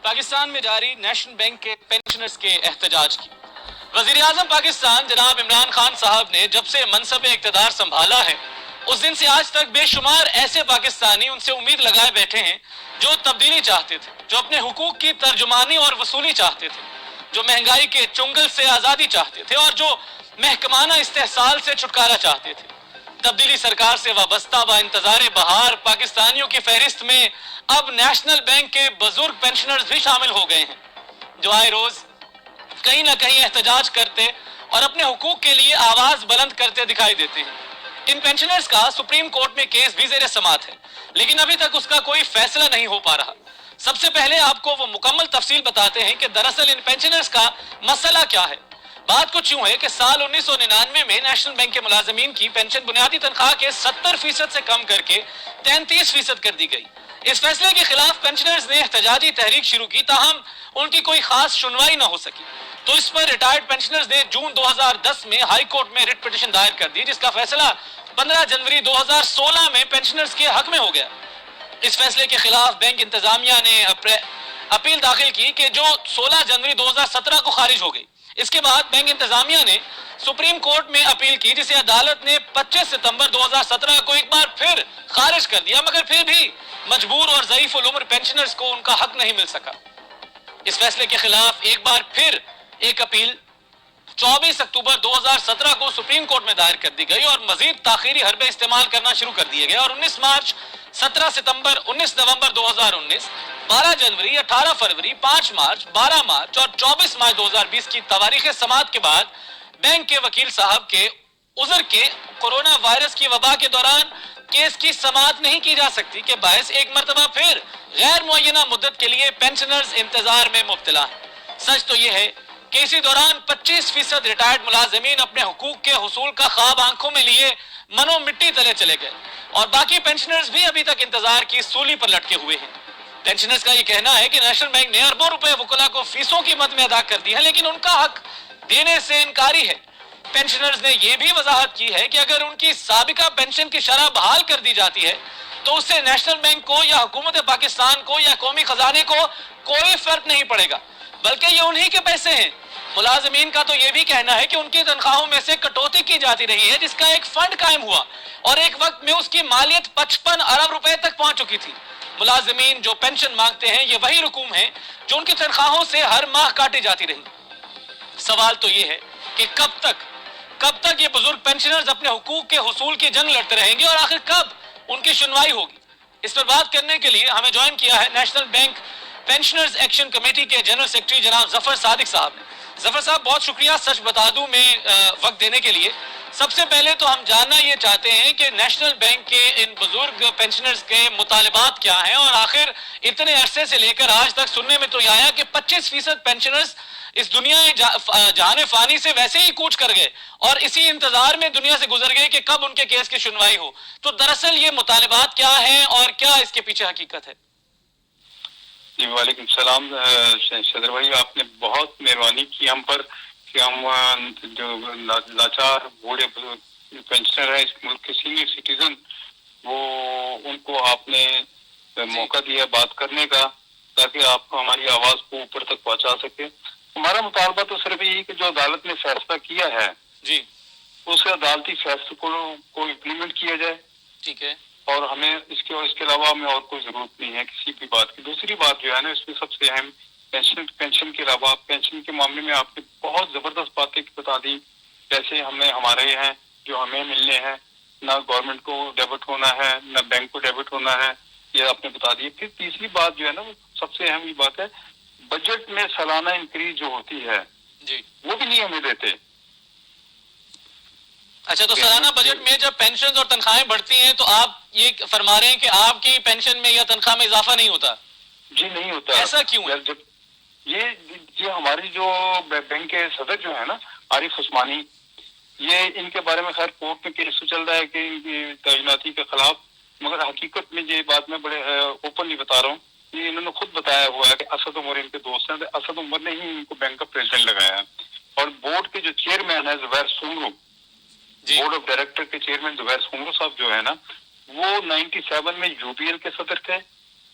پاکستان میں جاری national bank کے پینشنرز کے احتجاج کی۔ وزیر اعظم پاکستان جناب عمران خان صاحب نے جب سے منصب اقتدار سنبھالا ہے اس دن سے آج تک بے شمار ایسے پاکستانی ان سے امید لگائے بیٹھے ہیں جو تبدیلی چاہتے تھے، جو اپنے حقوق کی ترجمانی اور وصولی چاہتے تھے، جو مہنگائی کے چنگل سے آزادی چاہتے تھے اور جو محکمانہ استحصال سے چھٹکارا چاہتے تھے۔ تبدیلی سرکار سے وابستہ با انتظار بہار پاکستانیوں کی فہرست میں اب نیشنل بینک کے بزرگ پینشنرز بھی شامل ہو گئے ہیں، جو آئے روز کہیں نہ کہیں احتجاج کرتے اور اپنے حقوق کے لیے آواز بلند کرتے دکھائی دیتے ہیں۔ ان پینشنرز کا سپریم کورٹ میں کیس بھی زیر سماعت ہے، لیکن ابھی تک اس کا کوئی فیصلہ نہیں ہو پا رہا۔ سب سے پہلے آپ کو وہ مکمل تفصیل بتاتے ہیں کہ دراصل ان پینشنرز کا مسئلہ کیا ہے۔ بات کچھ یوں ہے کہ سال 1999 میں نیشنل بینک کے ملازمین کی پینشن بنیادی تنخواہ کے 70% سے کم کر کے 33% کر دی گئی۔ اس فیصلے کے خلاف پینشنرز نے احتجاجی تحریک شروع کی، تاہم ان کی کوئی خاص سنوائی نہ ہو سکی، تو اس پر ریٹائرڈ پینشنرز نے جون 2010 میں ہائی کورٹ میں ریٹ پٹیشن دائر کر دی، جس کا فیصلہ 15 جنوری 2016 میں پینشنرز کے حق میں ہو گیا۔ اس فیصلے کے خلاف بینک انتظامیہ نے اپیل داخل کی کہ جو 16 جنوری 2017 کو خارج ہو گئی۔ اس کے بعد بینک انتظامیہ نے سپریم کورٹ میں اپیل کی، جسے عدالت نے 25 ستمبر 2017 کو ایک بار پھر خارج کر دیا، مگر پھر بھی مجبور اور ضعیف العمر پینشنرز کو ان کا حق نہیں مل سکا۔ اس فیصلے کے خلاف ایک بار پھر ایک اپیل 24 اکتوبر 2017 کو سپریم کورٹ میں دائر کر دی گئی اور مزید تاخیری حربے استعمال کرنا شروع کر دیے گئے، اور 19 مارچ، 17 ستمبر، 19 نومبر 2019، 12 جنوری، 18 فروری، 5 مارچ، 12 مارچ اور 24 مارچ 2020 کی تواریخ سماعت کے بعد بینک کے وکیل صاحب کے عذر کے کورونا وائرس کی وبا کے دوران کیس کی سماعت نہیں کی جا سکتی کہ باعث ایک مرتبہ پھر غیر معینہ مدت کے لیے پینشنرز انتظار میں مبتلا ہیں۔ سچ تو یہ ہے کہ اسی دوران 25% ریٹائرڈ ملازمین اپنے حقوق کے حصول کا خواب آنکھوں میں لیے منو مٹی تلے چلے گئے، اور باقی پینشنرز بھی ابھی تک انتظار کی سولی پر لٹکے ہوئے ہیں۔ پینشنرز کا یہ کہنا ہے کہ نیشنل بینک نے اربوں روپے وکلا کو فیسوں کی مد میں ادا کر دی ہے، لیکن ان کا حق دینے سے انکاری ہے۔ پینشنرز نے یہ بھی وضاحت کی ہے کہ اگر ان کی سابقہ پینشن کی شرح بحال کر دی جاتی ہے تو اس سے نیشنل بینک کو یا حکومت پاکستان کو یا قومی خزانے کو کوئی فرق نہیں پڑے گا، بلکہ یہ انہی کے پیسے ہیں۔ ملازمین کا تو یہ بھی کہنا ہے کہ ان کی تنخواہوں میں سے کٹوتی کی جاتی رہی ہے، جس کا ایک فنڈ قائم ہوا اور ایک وقت میں اس کی مالیت 55 ارب روپے تک پہنچ چکی تھی۔ ملازمین جو پینشن مانگتے ہیں یہ وہی رقوم ہیں جو ان کی تنخواہوں سے ہر ماہ کاٹی جاتی رہی۔ سوال تو یہ ہے کہ کب تک یہ بزرگ پینشنرز اپنے حقوق کے حصول کی جنگ لڑتے رہیں گے، اور آخر کب ان کی سنوائی ہوگی؟ اس پر بات کرنے کے لیے ہمیں جوائن کیا ہے national bank pensioners action committee کے جنرل سیکرٹری جناب ظفر صادق صاحب نے۔ ظفر صاحب بہت شکریہ سچ بتا دوں میں وقت دینے کے لیے۔ سب سے پہلے تو ہم جاننا یہ چاہتے ہیں کہ نیشنل بینک کے ان بزرگ پینشنرز کے مطالبات کیا ہیں، اور آخر اتنے عرصے سے لے کر آج تک سننے میں تو یہ آیا کہ 25% پینشنرز اس دنیا جہان فانی سے ویسے ہی کوچ کر گئے اور اسی انتظار میں دنیا سے گزر گئے کہ کب ان کے کیس کی سنوائی ہو۔ تو دراصل یہ مطالبات کیا ہیں اور کیا اس کے پیچھے حقیقت ہے؟ جی وعلیکم السلام صدر بھائی، آپ نے بہت مہربانی کی ہم پر کہ ہم جو لاچار بوڑھے پینشنر ہیں اس ملک کے سینئر سٹیزن، وہ ان کو آپ نے موقع دیا بات کرنے کا تاکہ آپ ہماری آواز کو اوپر تک پہنچا سکے۔ ہمارا مطالبہ تو صرف یہی کہ جو عدالت نے فیصلہ کیا ہے جی اس عدالتی فیصلے کو امپلیمنٹ کیا جائے، ٹھیک ہے، اور ہمیں اس کے علاوہ ہمیں اور کوئی ضرورت نہیں ہے کسی بھی بات کی۔ دوسری بات جو ہے نا اس میں سب سے اہم پینشن کے علاوہ پینشن کے معاملے میں آپ نے بہت زبردست باتیں بتا دی، جیسے ہمارے ہیں جو ہمیں ملنے ہیں، نہ گورنمنٹ کو ڈیبٹ ہونا ہے نہ بینک کو ڈیبٹ ہونا ہے، یہ آپ نے بتا دی۔ پھر تیسری بات جو ہے نا وہ سب سے اہم یہ بات ہے، بجٹ میں سالانہ انکریز جو ہوتی ہے جی وہ بھی نہیں ہمیں دیتے۔ اچھا، تو سالانہ بجٹ میں جب پینشن اور تنخواہیں بڑھتی ہیں تو آپ یہ فرما رہے ہیں کہ آپ کی پینشن میں یا تنخواہ میں اضافہ نہیں ہوتا؟ جی نہیں ہوتا۔ ایسا کیوں ہے؟ یہ ہماری جو بینک کے صدر جو ہے نا عارف عثمانی، یہ ان کے بارے میں خیر کورٹ میں کیس چل رہا ہے کہ ان کی تعیناتی کے خلاف، مگر حقیقت میں یہ بات میں بڑے اوپنلی بتا رہا ہوں، یہ انہوں نے خود بتایا ہوا ہے کہ اسد عمر ان کے دوست ہیں، اسد عمر نے ہی ان کو بینک کا پریزیڈنٹ لگایا ہے، اور بورڈ کے جو چیئرمین ہے زبیر سومرو، بورڈ آف ڈائریکٹر کے چیئرمین زبیر سومرو صاحب جو ہے نا، وہ 97 میں یو پی ایل کے صدر تھے،